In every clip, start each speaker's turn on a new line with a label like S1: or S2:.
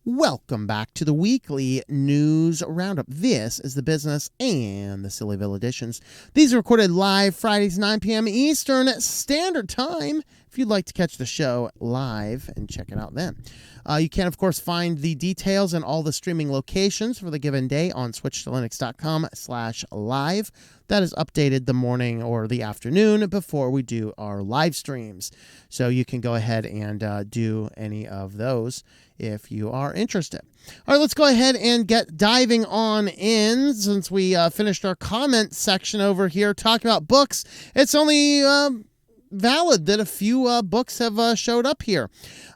S1: Welcome back to the weekly news roundup. This is the business and the Sillyville editions. These are recorded live Fridays, 9 p.m. Eastern Standard Time. If you'd like to catch the show live and check it out then. You can, of course, find the details and all the streaming locations for the given day on switchedtolinux.com/live. That is updated the morning or the afternoon before we do our live streams. So you can go ahead and do any of those if you are interested. All right, let's go ahead and get diving on in. Since we finished our comment section over here talking about books, it's only valid that a few books have showed up here.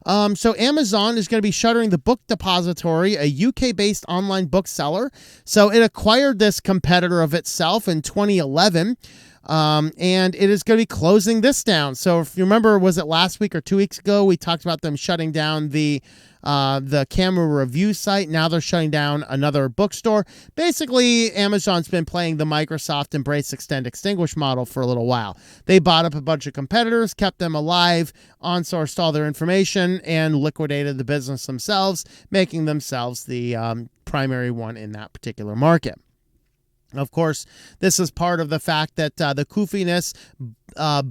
S1: So Amazon is going to be shuttering the Book Depository, a UK-based online bookseller. So it acquired this competitor of itself in 2011. And it is going to be closing this down. So if you remember, was it last week or 2 weeks ago, we talked about them shutting down the camera review site. Now they're shutting down another bookstore. Basically, Amazon's been playing the Microsoft embrace, extend, extinguish model for a little while. They bought up a bunch of competitors, kept them alive, on-sourced all their information, and liquidated the business themselves, making themselves the primary one in that particular market. Of course, this is part of the fact that the koofiness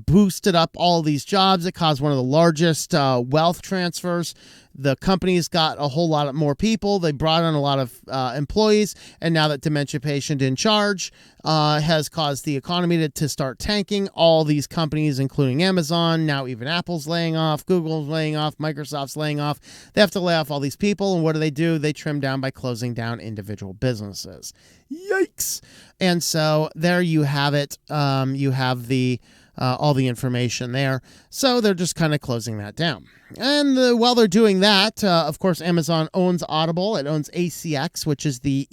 S1: boosted up all these jobs. It caused one of the largest wealth transfers. The company's got a whole lot more people. They brought on a lot of employees. And now that dementia patient in charge has caused the economy to start tanking. All these companies, including Amazon, now even Apple's laying off, Google's laying off, Microsoft's laying off. They have to lay off all these people. And what do? They trim down by closing down individual businesses. Yikes. And so there you have it. You have the all the information there. So they're just kind of closing that down. And while they're doing that, of course, Amazon owns Audible. It owns ACX, which is the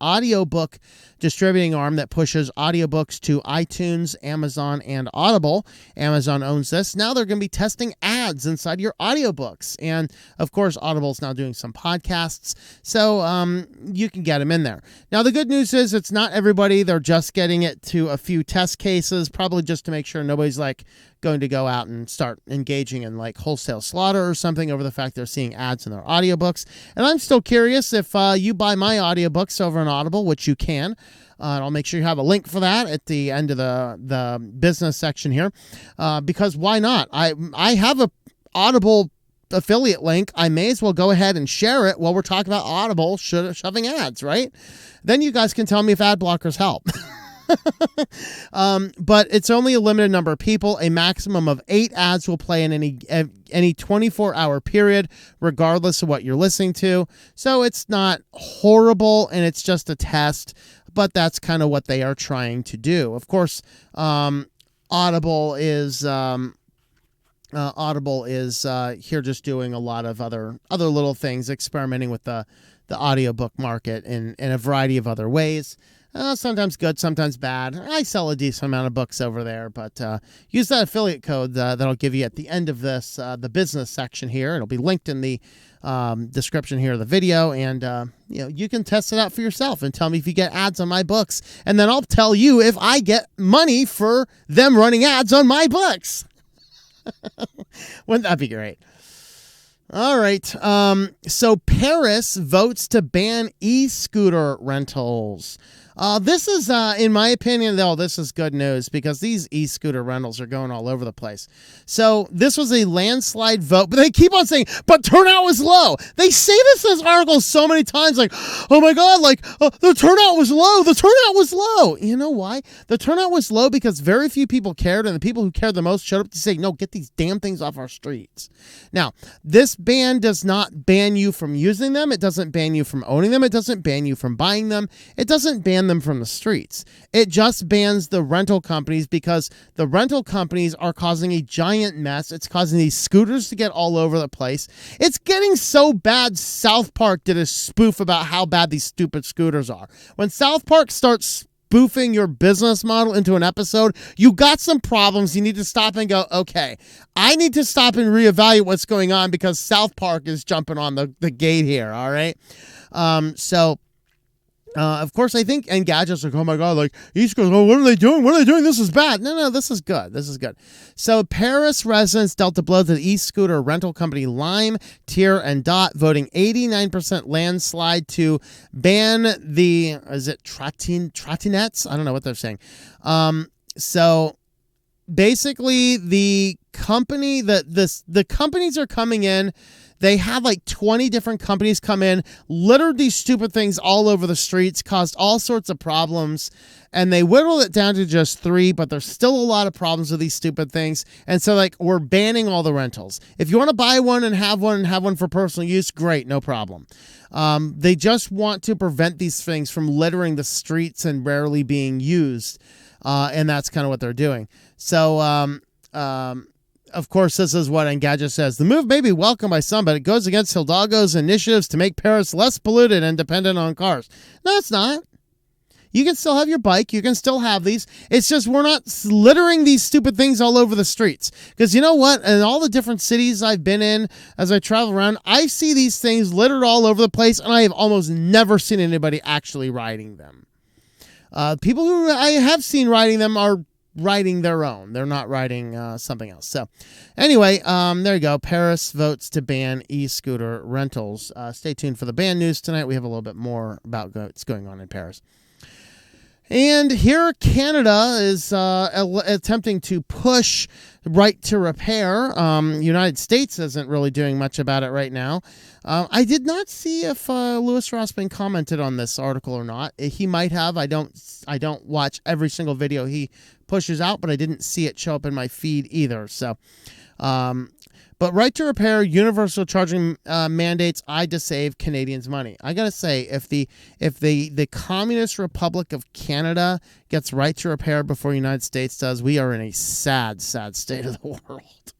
S1: audiobook distributing arm that pushes audiobooks to iTunes, Amazon, and Audible. Amazon owns this. Now they're going to be testing ads inside your audiobooks. And, of course, Audible's now doing some podcasts. So you can get them in there. Now, the good news is it's not everybody. They're just getting it to a few test cases, probably just to make sure nobody's going to go out and start engaging in wholesale slaughter or something over the fact they're seeing ads in their audiobooks. And I'm still curious if you buy my audiobooks over on Audible, which you can. And I'll make sure you have a link for that at the end of the business section here, because why not? I have a Audible affiliate link. I may as well go ahead and share it while we're talking about Audible shoving ads, right? Then you guys can tell me if ad blockers help. But it's only a limited number of people. A maximum of 8 ads will play in any 24-hour period, regardless of what you're listening to. So it's not horrible, and it's just a test, but that's kind of what they are trying to do. Of course, Audible is here just doing a lot of other little things, experimenting with the audiobook market in a variety of other ways. Sometimes good, sometimes bad. I sell a decent amount of books over there, but use that affiliate code that I'll give you at the end of this, the business section here. It'll be linked in the description here of the video, and you can test it out for yourself and tell me if you get ads on my books, and then I'll tell you if I get money for them running ads on my books. Wouldn't that be great? All right. So Paris votes to ban e-scooter rentals. This is, in my opinion, though, this is good news because these e-scooter rentals are going all over the place. So this was a landslide vote, but they keep on saying, but turnout was low. They say this in this article so many times, oh my God, the turnout was low. The turnout was low. You know why? The turnout was low because very few people cared, and the people who cared the most showed up to say, no, get these damn things off our streets. Now, this ban does not ban you from using them. It doesn't ban you from owning them. It doesn't ban you from buying them. It doesn't ban them from the streets. It just bans the rental companies because the rental companies are causing a giant mess. It's causing these scooters to get all over the place. It's getting so bad. South Park did a spoof about how bad these stupid scooters are. When South Park starts spoofing your business model into an episode, you got some problems. You need to stop and go, okay, I need to stop and reevaluate what's going on because South Park is jumping on the gate here. All right. Of course, I think Engadget's like, oh my God, like eScooter, oh, what are they doing? What are they doing? This is bad. No, this is good. This is good. So Paris residents dealt a blow to the eScooter rental company Lime, Tier, and Dot, voting 89% landslide to ban the, is it Trotinets? I don't know what they're saying. So basically the company the companies are coming in. They had like 20 different companies come in, littered these stupid things all over the streets, caused all sorts of problems, and they whittled it down to just 3, but there's still a lot of problems with these stupid things. And so, like, we're banning all the rentals. If you want to buy one and have one for personal use, great, no problem. They just want to prevent these things from littering the streets and rarely being used, and that's kind of what they're doing. So, of course, this is what Engadget says. The move may be welcomed by some, but it goes against Hidalgo's initiatives to make Paris less polluted and dependent on cars. No, it's not. You can still have your bike. You can still have these. It's just we're not littering these stupid things all over the streets. Because you know what? In all the different cities I've been in as I travel around, I see these things littered all over the place, and I have almost never seen anybody actually riding them. People who I have seen riding them are riding their own. They're not riding something else. So anyway, there you go. Paris votes to ban e-scooter rentals. Stay tuned for the ban news tonight. We have a little bit more about what's going on in Paris. And here Canada is attempting to push right to repair. United States isn't really doing much about it right now. I did not see if Louis Rossman commented on this article or not. He might have. I don't watch every single video he pushes out, but I didn't see it show up in my feed either. So, but right to repair, universal charging mandates to save Canadians money. I gotta say, if the Communist Republic of Canada gets right to repair before the United States does, we are in a sad state of the world.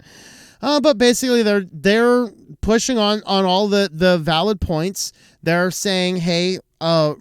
S1: But basically, they're pushing on all the valid points. They're saying, hey,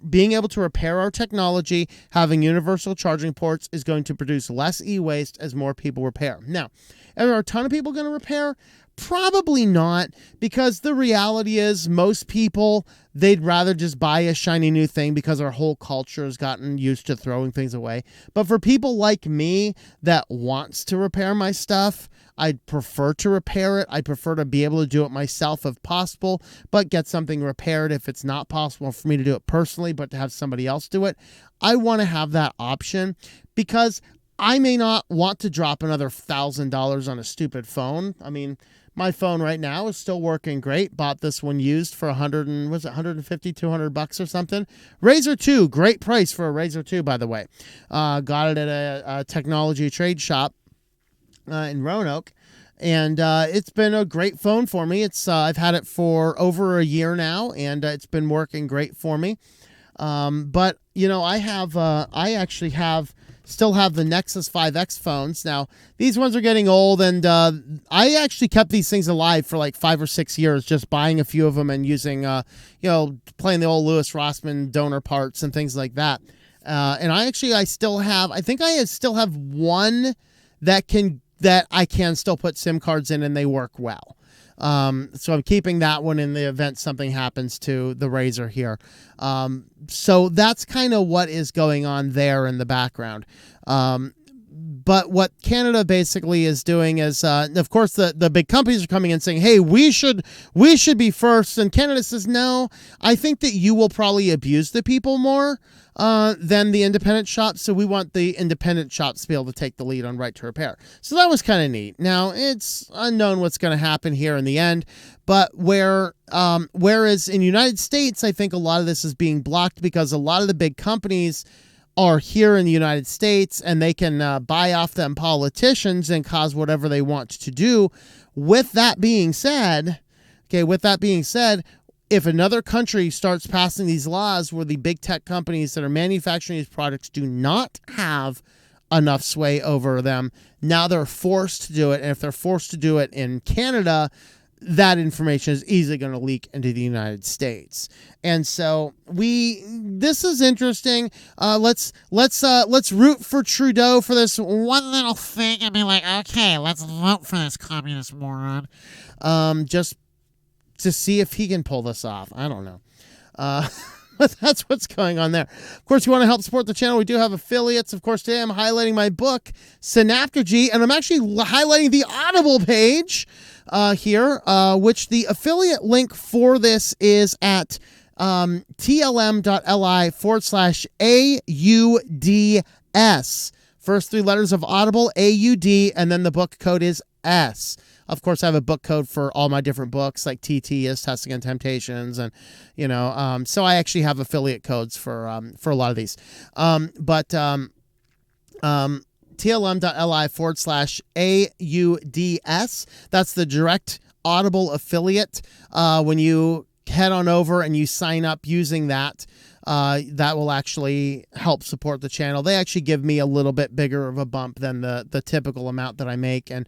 S1: being able to repair our technology, having universal charging ports is going to produce less e-waste as more people repair. Now, are there a ton of people going to repair? Probably not, because the reality is most people, they'd rather just buy a shiny new thing because our whole culture has gotten used to throwing things away. But for people like me that wants to repair my stuff, I'd prefer to repair it. I prefer to be able to do it myself if possible, but get something repaired if it's not possible for me to do it personally, but to have somebody else do it. I want to have that option because I may not want to drop another $1,000 on a stupid phone. I mean, my phone right now is still working great. Bought this one used for $150-$200 or something. Razor 2, great price for a Razor 2, by the way. Got it at a technology trade shop in Roanoke, and it's been a great phone for me. It's I've had it for over a year now, and it's been working great for me. But you know, I actually still have the Nexus 5X phones. Now, these ones are getting old, and I actually kept these things alive for like 5 or 6 years, just buying a few of them and using, playing the old Louis Rossman donor parts and things like that. And I still have one that I can still put SIM cards in, and they work well. So I'm keeping that one in the event something happens to the Razor here. So that's kind of what is going on there in the background. But what Canada basically is doing is, of course, the big companies are coming in saying, hey, we should be first. And Canada says, no, I think that you will probably abuse the people more than the independent shops. So we want the independent shops to be able to take the lead on right to repair. So that was kind of neat. Now, it's unknown what's going to happen here in the end. But whereas in the United States, I think a lot of this is being blocked because a lot of the big companies are here in the United States, and they can buy off them politicians and cause whatever they want to do. With that being said, if another country starts passing these laws where the big tech companies that are manufacturing these products do not have enough sway over them, now they're forced to do it. And if they're forced to do it in Canada, that information is easily going to leak into the United States. And so this is interesting. Let's root for Trudeau for this one little thing and be like, okay, let's vote for this communist moron. Just to see if he can pull this off. I don't know. That's what's going on there. Of course, you want to help support the channel. We do have affiliates. Of course, today I'm highlighting my book, Synaptergy, and I'm actually highlighting the Audible page here, which the affiliate link for this is at tlm.li/AUDS. First three letters of Audible, AUD, and then the book code is S. Of course, I have a book code for all my different books, like TT is Testing and Temptations, and so I actually have affiliate codes for a lot of these. tlm.li/AUDS. That's the direct Audible affiliate. When you head on over and you sign up using that, that will actually help support the channel. They actually give me a little bit bigger of a bump than the typical amount that I make. And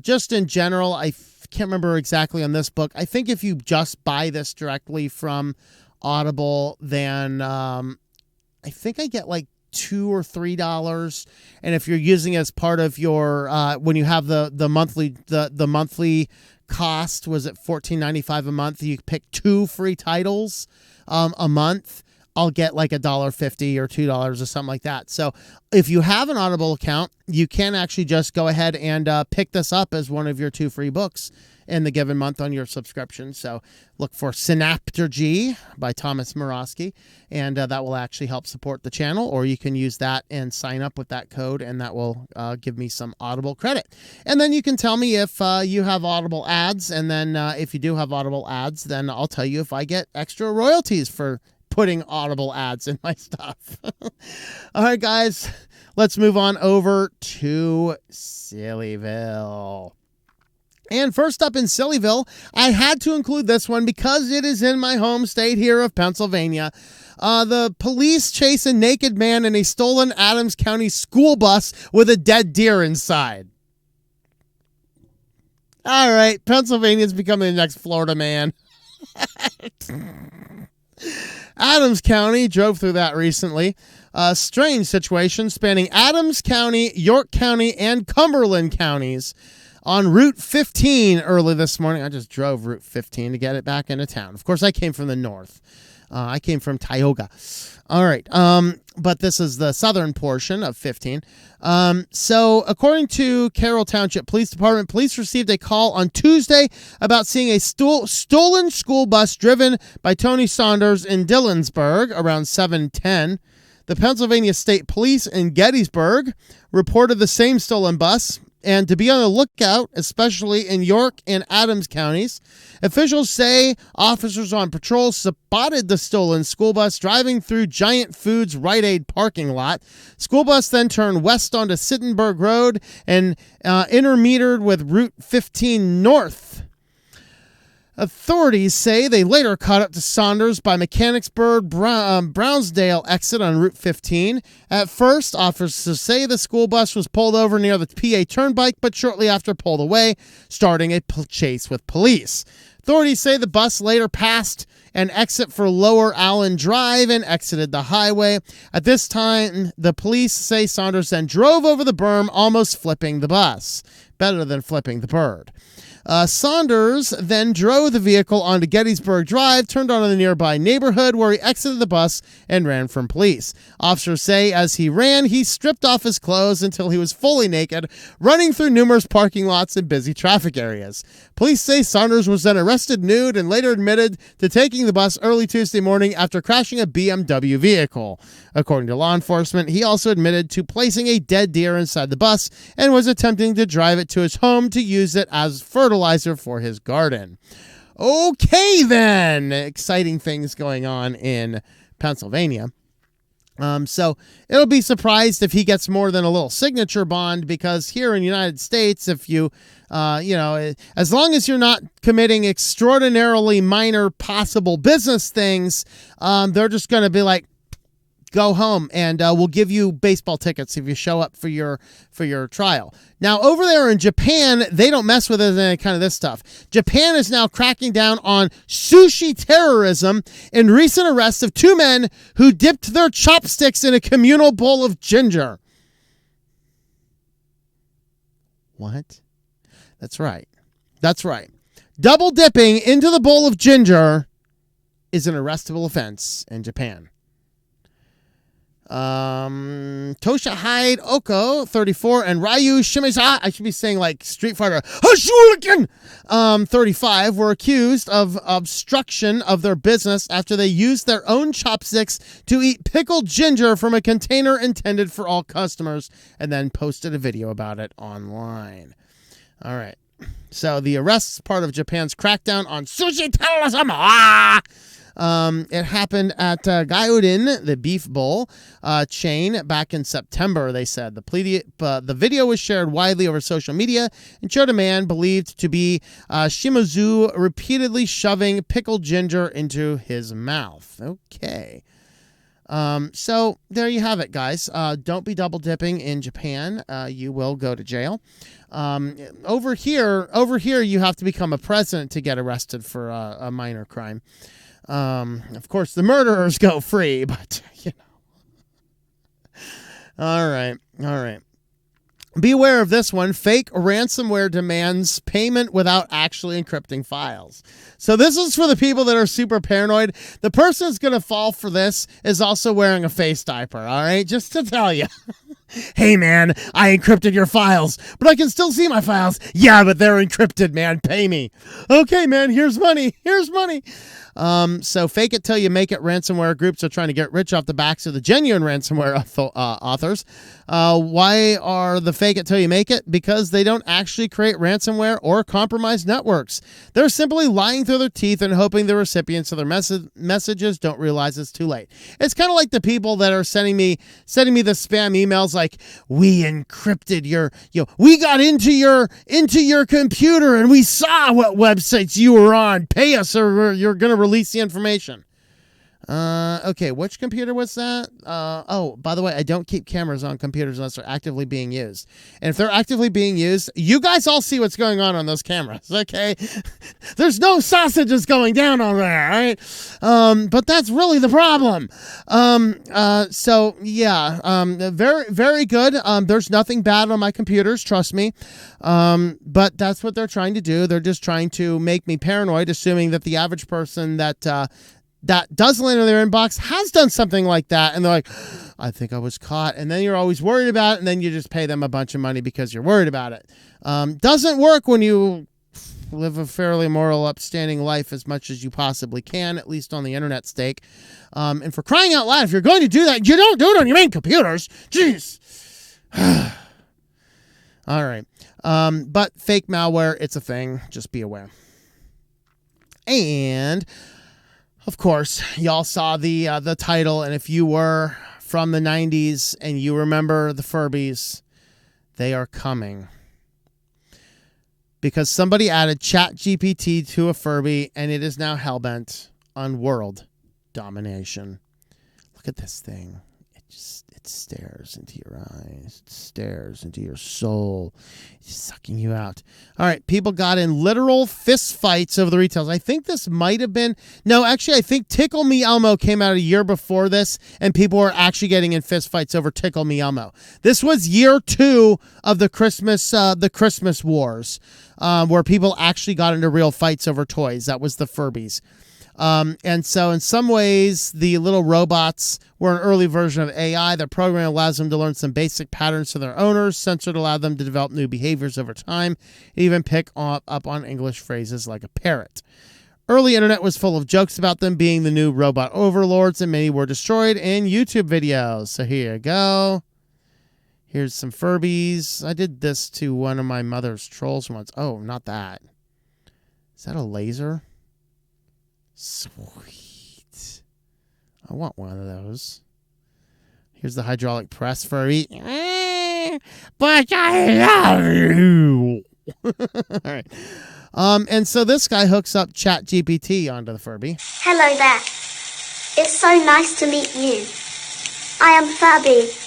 S1: just in general, I can't remember exactly on this book. I think if you just buy this directly from Audible, then I think I get like $2 or $3. And if you're using it as part of your when you have the monthly cost, was it $14.95 a month? You pick 2 free titles a month. I'll get like $1.50 or $2 or something like that. So if you have an Audible account, you can actually just go ahead and pick this up as one of your 2 free books in the given month on your subscription. So look for Synaptergy by Thomas Morosky, and that will actually help support the channel, or you can use that and sign up with that code, and that will give me some Audible credit. And then you can tell me if you have Audible ads, and then if you do have Audible ads, then I'll tell you if I get extra royalties for putting Audible ads in my stuff. All right, guys, let's move on over to Sillyville. And first up in Sillyville, I had to include this one because it is in my home state here of Pennsylvania. The police chase a naked man in a stolen Adams County school bus with a dead deer inside. All right, Pennsylvania's becoming the next Florida man. Adams County, drove through that recently. A strange situation spanning Adams County, York County, and Cumberland counties. On Route 15 early this morning. I just drove Route 15 to get it back into town. Of course, I came from the north. I came from Tioga. All right. But this is the southern portion of 15. So according to Carroll Township Police Department, police received a call on Tuesday about seeing a stolen school bus driven by Tony Saunders in Dillonsburg around 7:10. The Pennsylvania State Police in Gettysburg reported the same stolen bus, and to be on the lookout, especially in York and Adams counties. Officials say officers on patrol spotted the stolen school bus driving through Giant Foods Rite Aid parking lot. School bus then turned west onto Sittenburg Road and intermetered with Route 15 north. Authorities say they later caught up to Saunders by Mechanicsburg Brownsdale exit on Route 15. At first, officers say the school bus was pulled over near the PA Turnpike, but shortly after pulled away, starting a chase with police. Authorities say the bus later passed an exit for Lower Allen Drive and exited the highway. At this time, the police say Saunders then drove over the berm, almost flipping the bus. Better than flipping the bird. Saunders then drove the vehicle onto Gettysburg Drive, turned onto the nearby neighborhood where he exited the bus and ran from police. Officers say as he ran, he stripped off his clothes until he was fully naked, running through numerous parking lots and busy traffic areas. Police say Saunders was then arrested nude and later admitted to taking the bus early Tuesday morning after crashing a BMW vehicle. According to law enforcement, he also admitted to placing a dead deer inside the bus and was attempting to drive it to his home to use it as fertilizer for his garden. Okay, then. Exciting things going on in Pennsylvania. So it'll be surprised if he gets more than a little signature bond, because here in the United States, if you, as long as you're not committing extraordinarily minor possible business things, they're just going to be like, go home, and we'll give you baseball tickets if you show up for your trial. Now, over there in Japan, they don't mess with any kind of this stuff. Japan is now cracking down on sushi terrorism in recent arrests of 2 men who dipped their chopsticks in a communal bowl of ginger. What? That's right. Double dipping into the bowl of ginger is an arrestable offense in Japan. Tosha Hyde Oko, 34, and Ryu Shimiza, I should be saying like Street Fighter, Hashuriken, 35, were accused of obstruction of their business after they used their own chopsticks to eat pickled ginger from a container intended for all customers and then posted a video about it online. All right. So the arrest is part of Japan's crackdown on sushi terrorism. It happened at Gyudin, the beef bowl chain, back in September, they said. The video was shared widely over social media and showed a man believed to be Shimizu repeatedly shoving pickled ginger into his mouth. Okay. So there you have it, guys. Don't be double dipping in Japan. You will go to jail. Over here, you have to become a president to get arrested for a minor crime. Of course, the murderers go free, but, you know. All right. Beware of this one. Fake ransomware demands payment without actually encrypting files. So this is for the people that are super paranoid. The person that's going to fall for this is also wearing a face diaper, all right? Just to tell you. Hey, man, I encrypted your files, but I can still see my files. Yeah, but they're encrypted, man. Pay me. Okay, man, here's money. So fake it till you make it. Ransomware groups are trying to get rich off the backs of the genuine ransomware authors. Why are the fake it till you make it? Because they don't actually create ransomware or compromise networks. They're simply lying through their teeth and hoping the recipients of their messages don't realize it's too late. It's kind of like the people that are sending me the spam emails like, we encrypted we got into your computer and we saw what websites you were on. Pay us or you're going to release the information. Okay, which computer was that? Oh, by the way, I don't keep cameras on computers unless they're actively being used. And if they're actively being used, you guys all see what's going on those cameras, okay? There's no sausages going down on there, all right? But that's really the problem. So, yeah, very, very good. There's nothing bad on my computers, trust me. But that's what they're trying to do. They're just trying to make me paranoid, assuming that the average person that does land in their inbox has done something like that. And they're like, I think I was caught. And then you're always worried about it. And then you just pay them a bunch of money because you're worried about it. Doesn't work when you live a fairly moral, upstanding life as much as you possibly can, at least on the internet stake. And for crying out loud, if you're going to do that, you don't do it on your main computers. Jeez. All right. But fake malware, it's a thing. Just be aware. And of course, y'all saw the title, and if you were from the 90s and you remember the Furbies, they are coming. Because somebody added ChatGPT to a Furby, and it is now hellbent on world domination. Look at this thing. It stares into your eyes. It stares into your soul. It's sucking you out. All right, people got in literal fist fights over the retails. I think this might have been... No, actually, I think Tickle Me Elmo came out a year before this, and people were actually getting in fist fights over Tickle Me Elmo. This was year 2 of the Christmas wars, where people actually got into real fights over toys. That was the Furbies. And so in some ways, the little robots were an early version of AI. The program allows them to learn some basic patterns to their owners. Censored allowed them to develop new behaviors over time, even pick up on English phrases like a parrot. Early internet was full of jokes about them being the new robot overlords, and many were destroyed in YouTube videos. So here you go. Here's some Furbies. I did this to one of my mother's trolls once. Oh, not that. Is that a laser? Sweet. I want one of those. Here's the hydraulic press Furby. But I love you. All right. And so this guy hooks up ChatGPT onto the Furby.
S2: Hello there. It's so nice to meet you. I am Furbie.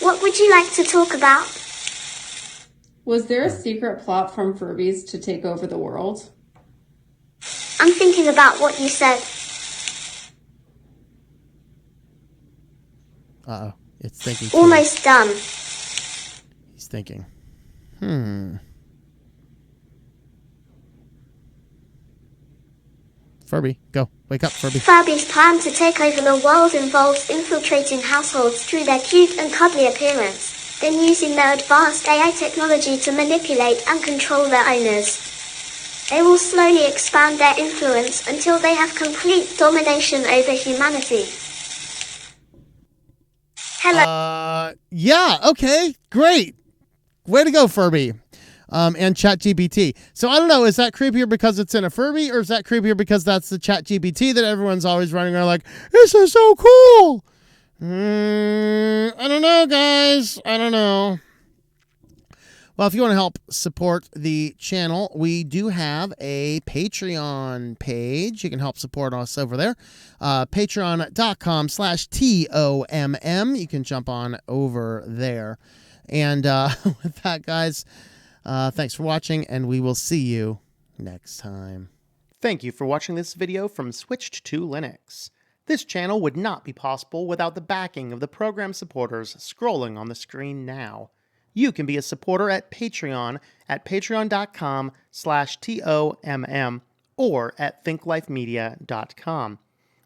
S2: What would you like to talk about?
S3: Was there a secret plot from Furbies to take over the world?
S2: I'm thinking about what you said.
S1: Uh-oh. It's thinking.
S2: Almost done.
S1: He's thinking. Furbie, go. Wake up, Furbie.
S2: Furbie's plan to take over the world involves infiltrating households through their cute and cuddly appearance, then using their advanced AI technology to manipulate and control their owners. They will slowly expand their influence until they have complete domination over humanity. Hello.
S1: Yeah, okay, great. Way to go, Furbie. And ChatGPT. So I don't know, is that creepier because it's in a Furbie, or is that creepier because that's the ChatGPT that everyone's always running around like, this is so cool? I don't know, guys. I don't know. Well, if you want to help support the channel, we do have a Patreon page. You can help support us over there. Patreon.com/TOMM. You can jump on over there. And with that, guys, thanks for watching, and we will see you next time. Thank you for watching this video from Switched to Linux. This channel would not be possible without the backing of the program supporters scrolling on the screen now. You can be a supporter at Patreon at patreon.com/TOMM or at thinklifemedia.com.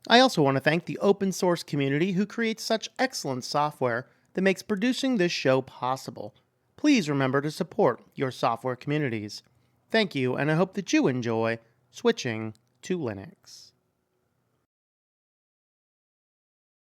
S1: I also want to thank the open source community who creates such excellent software that makes producing this show possible. Please remember to support your software communities. Thank you, and I hope that you enjoy switching to Linux.